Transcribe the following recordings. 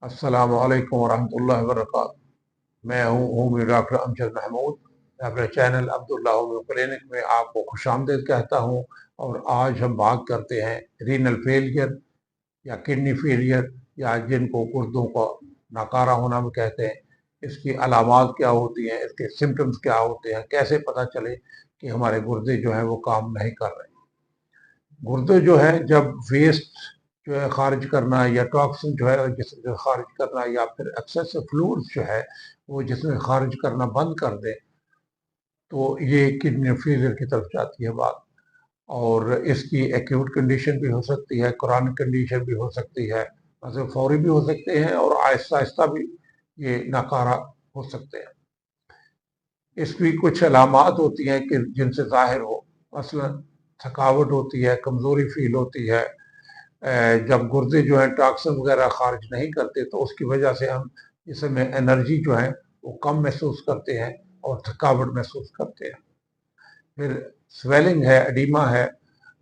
अस्सलाम वालेकुम वरहमतुल्लाहि वबरकातुहू। मैं हूँ डॉक्टर अमजद महमूद। मैं अपने चैनल अब्दुल्ला होम्यो क्लिनिक में आपको खुशामदीद कहता हूँ। और आज हम बात करते हैं रीनल फेलियर या किडनी फेलियर, या जिनको गुर्दों का नाकारा होना भी कहते हैं। इसकी अलामात क्या होती हैं, इसके सिम्टम्स क्या होते हैं, कैसे पता चले कि हमारे गुर्दे जो हैं वो काम नहीं कर रहे। गुर्दे जो है, जब वेस्ट जो है खारिज करना, या टॉक्सिन जो है जिसम से खारिज करना, या फिर एक्सेसिव फ्लूइड्स जो है वो जिसमें खारिज करना बंद कर दे, तो ये किडनी फेलियर की तरफ जाती है बात। और इसकी एक्यूट कंडीशन भी हो सकती है, क्रॉनिक कंडीशन भी हो सकती है, मतलब फौरी भी हो सकते हैं और आहिस्ता आहिस्ता भी ये नाकारा हो सकते हैं। इसकी कुछ अलामात होती हैं कि जिनसे जाहिर हो, मसलन थकावट होती है, कमज़ोरी फील होती है। जब गुर्दे जो हैं टॉक्सिन वगैरह खारिज नहीं करते तो उसकी वजह से हम इसमें एनर्जी जो है वो कम महसूस करते हैं और थकावट महसूस करते हैं। फिर स्वेलिंग है, एडिमा है,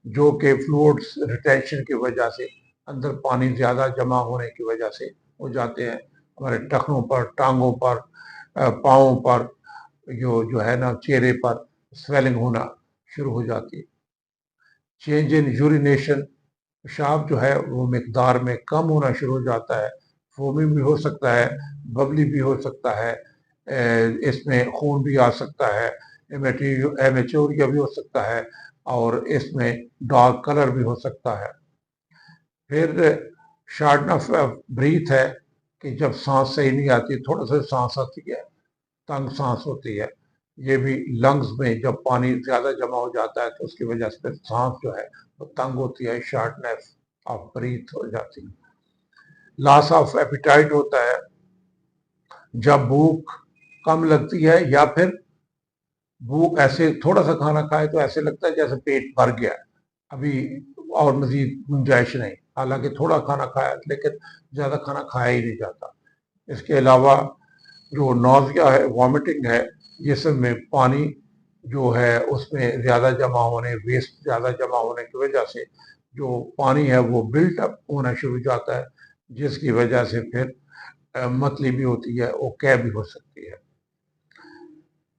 जो कि फ्लूइड्स रिटेंशन की वजह से अंदर पानी ज़्यादा जमा होने की वजह से हो जाते हैं। हमारे टखनों पर, टांगों पर, पाँवों पर, जो है ना, चेहरे पर स्वेलिंग होना शुरू हो जाती है। चेंज इन यूरिनेशन, पेशाब जो है वो मिकदार में कम होना शुरू हो जाता है। फोमी भी हो सकता है, बबली भी हो सकता है, इसमें खून भी आ सकता है, हेमेटोरिया भी हो सकता है, और इसमें डार्क कलर भी हो सकता है। फिर शॉर्टनेस ऑफ ब्रीथ है कि जब सांस सही नहीं आती, थोड़ा सा सांस आती है, तंग सांस होती है। ये भी लंग्स में जब पानी ज़्यादा जमा हो जाता है तो उसकी वजह से फिर सांस जो है वो तंग होती है, शॉर्टनेस ऑफ ब्रीथ हो जाती है। लॉस ऑफ एपिटाइट होता है, जब भूख कम लगती है या फिर भूख ऐसे थोड़ा सा खाना खाए तो ऐसे लगता है जैसे पेट भर गया है, अभी और मजीद गुंजाइश नहीं, हालांकि थोड़ा खाना खाया लेकिन ज़्यादा खाना खाया ही नहीं जाता। इसके अलावा जो नौजिया है, वॉमिटिंग है, जिसम में पानी जो है उसमें ज़्यादा जमा होने, वेस्ट ज़्यादा जमा होने की वजह से जो पानी है वो बिल्ट अप होना शुरू हो जाता है, जिसकी वजह से फिर मतली भी होती है, वो कै भी हो सकती है।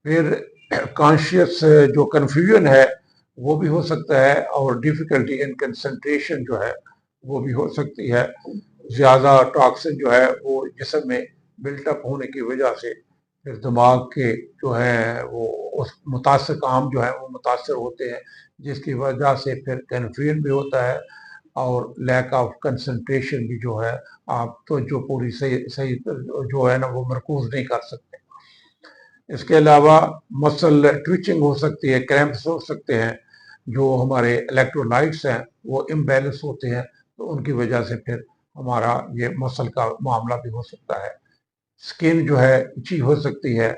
फिर कॉन्शियस जो कन्फ्यूजन है वो भी हो सकता है, और डिफ़िकल्टी इन कंसंट्रेशन जो है वो भी हो सकती है। ज़्यादा टॉक्सिन जो है वो जिस्म में बिल्टअप होने की वजह से फिर दिमाग के जो है वो उस मुतासर काम जो है वो मुतासर होते हैं, जिसकी वजह से फिर कन्फ्यूजन भी होता है और लैक ऑफ कंसंट्रेशन भी जो है, आप तो जो पूरी सही सही जो है ना वो मरकूज़ नहीं कर सकते। इसके अलावा मसल ट्विचिंग हो सकती है, क्रैम्प्स हो सकते हैं, जो हमारे इलेक्ट्रोलाइट्स हैं वो इम्बैलेंस होते हैं, तो उनकी वजह से फिर हमारा ये मसल का मामला भी हो सकता है। स्किन जो है इची हो सकती है,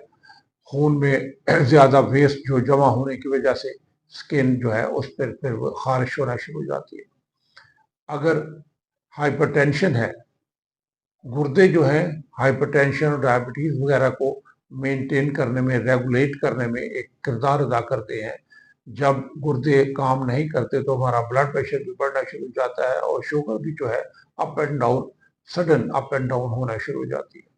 खून में ज़्यादा वेस्ट जो जमा होने की वजह से स्किन जो है उस पर फिर वो खारिश होना शुरू हो जाती है। अगर हाइपरटेंशन है, गुर्दे जो हैं हाइपरटेंशन और डायबिटीज़ वगैरह को मेंटेन करने में, रेगुलेट करने में एक किरदार अदा करते हैं। जब गुर्दे काम नहीं करते तो हमारा ब्लड प्रेशर भी बढ़ना शुरू हो जाता है, और शुगर भी जो है up and down, sudden up and down होना शुरू हो जाती है।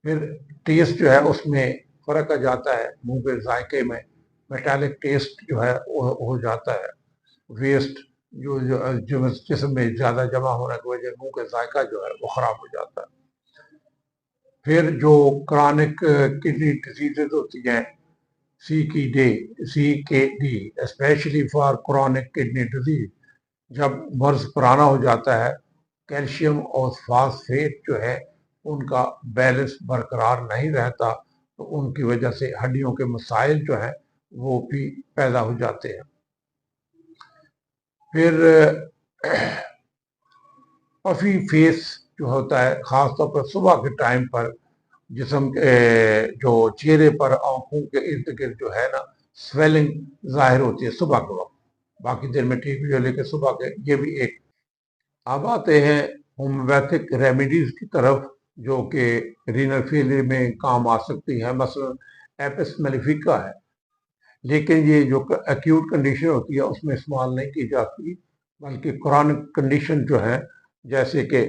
फिर टेस्ट जो है उसमें फ़र्क आ जाता है, मुंह के जायके में मेटालिक टेस्ट जो है वो हो जाता है। वेस्ट जो जिसम में ज़्यादा जमा होने की वजह मुंह का जायका जो है वो ख़राब हो जाता है। फिर जो क्रॉनिक किडनी डिजीजेज होती हैं, CKD, specially for chronic kidney disease, जब मर्ज पुराना हो जाता है, कैल्शियम और फास्फेट जो है उनका बैलेंस बरकरार नहीं रहता, तो उनकी वजह से हड्डियों के मसाइल जो हैं वो भी पैदा हो जाते हैं। फिर पफी फेस जो होता है, ख़ास तौर पर सुबह के टाइम पर जिस्म के जो चेहरे पर, आँखों के इर्द गिर्द जो है ना स्वेलिंग ज़ाहिर होती है सुबह के वक्त, बाकी दिन में ठीक भी है लेकिन सुबह के ये भी एक। अब आते हैं होम्योपैथिक रेमेडीज़ की तरफ, जो कि रीनल फेलियर में काम आ सकती है। मसलन एपिस मेलिफिका है, लेकिन ये जो एक्यूट कंडीशन होती है उसमें इस्तेमाल नहीं की जाती, बल्कि क्रॉनिक कंडीशन जो है, जैसे कि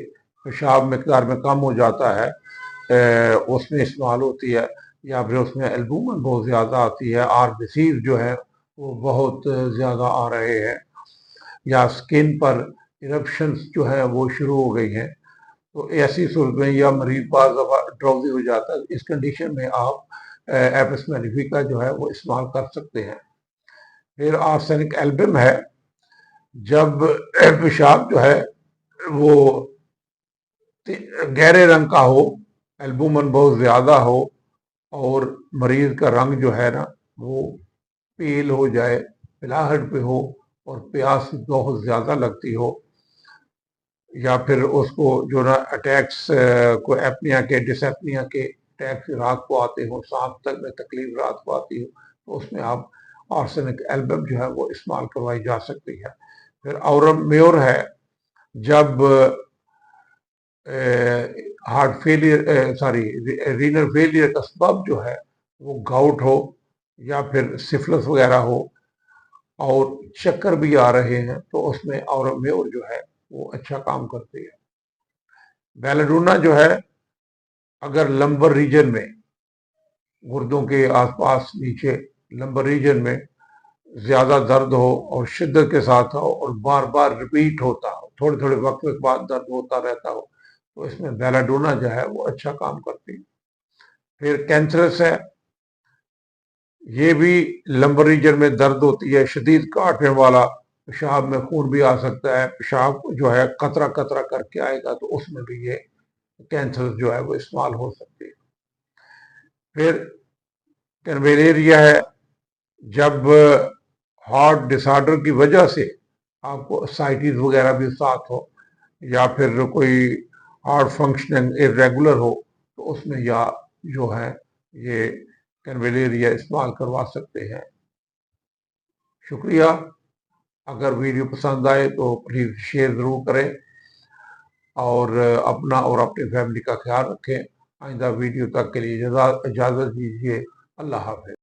पेशाब मकदार में कम हो जाता है उसमें इस्तेमाल होती है, या फिर उसमें एल्बुमिन बहुत ज़्यादा आती है, आरबीसीज जो है वो बहुत ज़्यादा आ रहे हैं, या स्किन पर इरप्शंस जो है वो शुरू हो गई हैं, तो ऐसी सूरत में या मरीज बाज़ दफ़ा ड्राउजी हो जाता है, इस कंडीशन में आप एपिस मैग्निफिका जो है वो इस्तेमाल कर सकते हैं। फिर आर्सेनिक एल्बम है, जब पेशाब जो है वो गहरे रंग का हो, एल्बुमिन बहुत ज़्यादा हो, और मरीज का रंग जो है ना वो पील हो जाए, पिलाहट पे हो, और प्यास बहुत ज़्यादा लगती हो, या फिर उसको जो ना अटैक्स को एपनिया के डिसएपनिया के अटैक्स रात को आते हो, सांस तक में तकलीफ रात को आती हो, तो उसमें आप आर्सेनिक एल्बम जो है वो इस्तेमाल करवाई जा सकती है। फिर औरम म्योर है, जब हार्ट फेलियर रीनल फेलियर का सबब जो है वो गाउट हो, या फिर सिफिलिस वगैरह हो, और चक्कर भी आ रहे हैं, तो उसमें औरम म्योर जो है वो अच्छा काम करती है। बेलाडोना जो है, अगर लंबर रीजन में, गुर्दों के आसपास नीचे लंबर रीजन में ज़्यादा दर्द हो और शिद्दत के साथ हो और बार बार रिपीट होता हो, थोड़े थोड़े वक्त के बाद दर्द होता रहता हो, तो इसमें बेलाडोना जो है वो अच्छा काम करती है। फिर कैंसरस है, ये भी लंबर रीजन में दर्द होती है, शदीद काटने वाला, पेशाब में खून भी आ सकता है, पेशाब जो है कतरा कतरा करके आएगा, तो उसमें भी ये कैंसर जो है वो इस्तेमाल हो सकती है। फिर कैनवेलेरिया है, जब हार्ट डिसऑर्डर की वजह से आपको साइटिस वगैरह भी साथ हो, या फिर कोई हार्ट फंक्शनिंग इरेगुलर हो, तो उसमें या जो है ये कैनवेलेरिया इस्तेमाल करवा सकते हैं। शुक्रिया। अगर वीडियो पसंद आए तो प्लीज़ शेयर ज़रूर करें, और अपना और अपनी फैमिली का ख्याल रखें। आइंदा वीडियो तक के लिए इजाज़त दीजिए। अल्लाह हाफ़िज़।